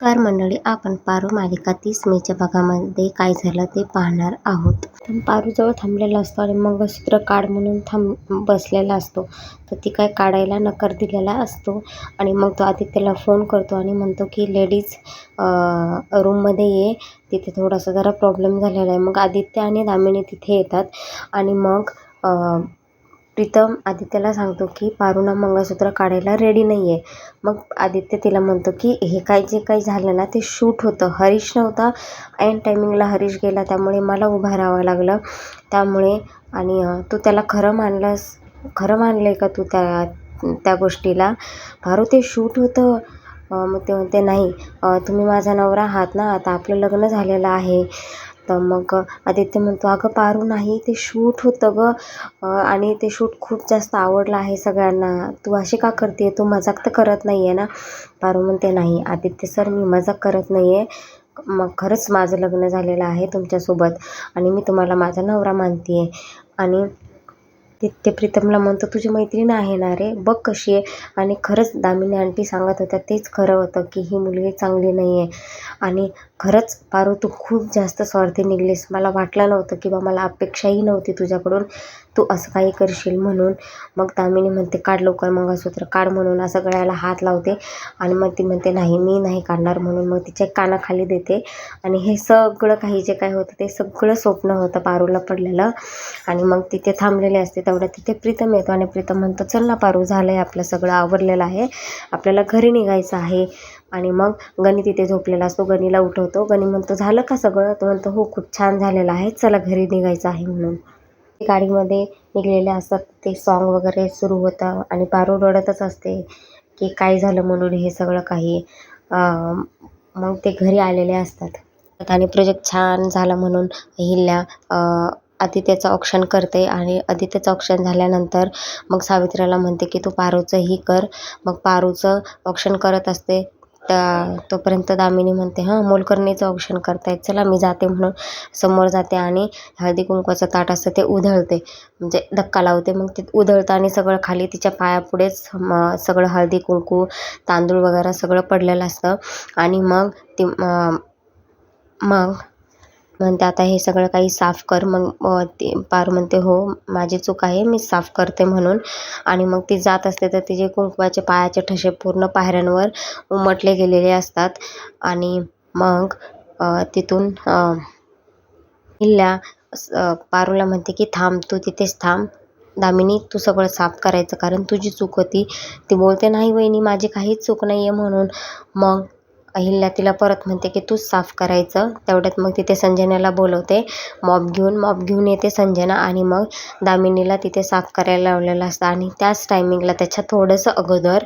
नमस्कार मंडळी, आपण पारू मालिका 30 मेच्या भागामध्ये काय झालं ते पाहणार आहोत. पारू जवळ थांबलेला असतो आणि मंगळसूत्र काढ म्हणून बसलेला असतो. तर ती काय काढायला नकार दिलेला असतो आणि मग तो आदित्यला फोन करतो आणि म्हणतो की लेडीज रूममध्ये ये, तिथे थोडासा जरा प्रॉब्लेम झालेला आहे. मग आदित्य आणि दामिनी तिथे येतात आणि मग प्रीतम आदित्यला सांगतो की पारूना मंगळसूत्र काढायला रेडी नाही आहे. मग आदित्य तिला म्हणतो की हे जे काही झालं ना ते शूट होतं, हरीश नव्हता, ऐन टायमिंगला हरीश गेला, त्यामुळे मला उभं राहावं लागलं. त्यामुळे आणि तू त्याला खरं मानलं आहे का तू त्या गोष्टीला? पारू ते शूट होतं. मग ते म्हणते नाही, तुम्ही माझा नवरा आहात ना, आता आपलं लग्न झालेलं आहे. तर मग आदित्य म्हणतो अगं पारू नाही, ते शूट होतं गं, आणि ते शूट खूप जास्त आवडलं आहे सगळ्यांना. तू अशी का करते, तू मजाक तर करत नाही आहे ना? पारू म्हणते नाही आदित्य सर, मी मजाक करत नाही आहे. मग खरंच माझं लग्न झालेलं आहे तुमच्यासोबत आणि मी तुम्हाला माझा नवरा मानते आहे. आणि ते प्रीतमला म्हणतो तुझी मैत्रीण आहे ना रे, बघ कशी आहे. आणि खरंच दामिनी आंटी सांगत होत्या तेच खरं होतं की ही मुलगी चांगली नाही आहे. आणि खरंच पारू तू खूप जास्त स्वार्थी निघलीस. मला वाटलं नव्हतं किंवा मला अपेक्षाही नव्हती तुझ्याकडून तू असं काही करशील म्हणून. मग दामिनी म्हणते काढ लवकर मंगळसूत्र काढ म्हणून, असं गळ्याला हात लावते आणि मग ती म्हणते नाही मी नाही काढणार म्हणून. मग तिच्या कानाखाली देते आणि हे सगळं काही जे काय होतं ते सगळं स्वप्न होतं पारूला पडलेलं. आणि मग तिथे थांबलेले असते तेवढ्या तिथे प्रीतम येतो आणि प्रीतम म्हणतो चल ना पारू, झालं आहे आपलं सगळं आवरलेलं आहे, आपल्याला घरी निघायचं आहे. आणि मग गणी तिथे झोपलेला असतो, गणीला उठवतो. गणी म्हणतो झालं का सगळं? तो म्हणतो हो खूप छान झालेलं आहे, चला घरी निघायचं आहे म्हणून. गाडीमध्ये निघलेले असतात, ते सॉन्ग वगैरे सुरू होतं आणि पारू रडतच असते की काय झालं म्हणून हे सगळं काही. मग ते घरी आलेले असतात आणि प्रोजेक्ट छान झाला म्हणून अहिल्या आदित्यचं ऑप्शन करते. आणि आदित्यचं ऑप्शन झाल्यानंतर मग सावित्रीला म्हणते की तू पारूचंही कर. मग पारूचं ऑप्शन करत असते. तोपर्यंत दामिनी म्हणते हां मोलकरणीचं ऑप्शन करतायत, चला मी जाते म्हणून समोर जाते आणि हळदी कुंकवाचं ताट असतं ते उधळते, म्हणजे धक्का लावते. मग ते उधळतं आणि सगळं खाली तिच्या पायापुढेच सगळं हळदी कुंकू तांदूळ वगैरे सगळं पडलेलं असतं. आणि मग ती मग म्हणते आता हे सगळं काही साफ कर. मग ती पारू म्हणते हो माझी चूक आहे, मी साफ करते म्हणून. आणि मग ती जात असते तर तिचे कुंकवाचे पायाचे ठसे पूर्ण पायऱ्यांवर उमटले गेलेले असतात. आणि मग तिथून हिल्या पारूला म्हणते की थांब, तू तिथेच थांब दामिनी, तू सगळं साफ करायचं कारण तुझी चूक होती. ती बोलते नाही वहिनी माझी काहीच चूक नाही आहे म्हणून. मग अहिल्या तिला परत म्हणते की तूच साफ करायचं. तेवढ्यात मग तिथे संजनाला बोलवते, मॉप घेऊन येते संजना. आणि मग दामिनीला तिथे साफ करायला लावलेलं असतं. आणि त्याच टायमिंगला त्याच्या थोडंसं अगोदर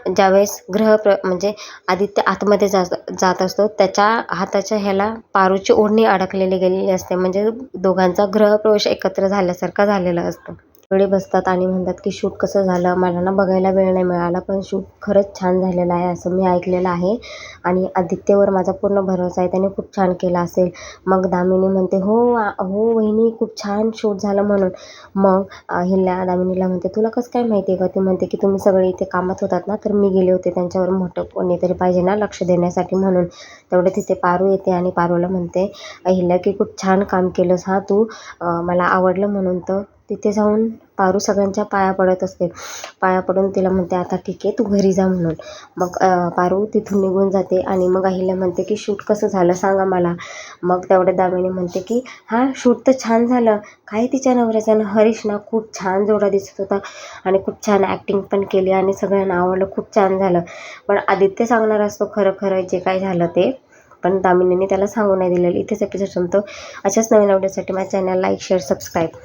ज्यावेळेस म्हणजे आदित्य आतमध्ये जात असतो, त्याच्या हाताच्या ह्याला पारूची ओढणी अडकलेली गेलेली असते, म्हणजे दोघांचा गृहप्रवेश एकत्र झाल्यासारखा झालेला असतो. सगळे बसतात आणि म्हणतात की शूट कसं झालं, मला ना बघायला वेळ नाही मिळाला पण शूट खरंच छान झालेलं आहे असं मी ऐकलेलं आहे आणि आदित्यवर माझा पूर्ण भरोसा आहे, त्याने खूप छान केलं असेल. मग दामिनी म्हणते हो हो वहिनी खूप छान शूट झालं म्हणून. मग हिला दामिनीला म्हणते तुला कसं काय माहिती आहे का? ती म्हणते की तुम्ही सगळे इथे कामात होतात ना, तर मी गेले होते त्यांच्यावर, मोठं कोणीतरी पाहिजे ना लक्ष देण्यासाठी म्हणून. तेवढे तिथे पारू येते आणि पारूला म्हणते अहिल्या की खूप छान काम केलंस हां तू, मला आवडलं म्हणून. तर तिथे जाऊन पारू सगळ्यांच्या पाया पडत असते. पाया पडून तिला म्हणते आता ठीक आहे तू घरी जा म्हणून. मग पारू तिथून निघून जाते आणि मग अहिल्या म्हणते की शूट कसं झालं सांगा मला. मग तेवढ्या दामिनी म्हणते की हां शूट तर छान झालं, काय तिच्या नवऱ्याचा हरीश ना खूप छान जोडा दिसत होता आणि खूप छान ॲक्टिंग पण केली आणि सगळ्यांना आवडलं, खूप छान झालं. पण आदित्य सांगणार असतो खरं खरं जे काय झालं ते, पण दामिनीने त्याला सांगू नाही दिलेलं. इथेच एपिसोड संपतो. अशाच नवीन अपडेटसाठी माझ्या चॅनल लाईक शेअर सबस्क्राईब.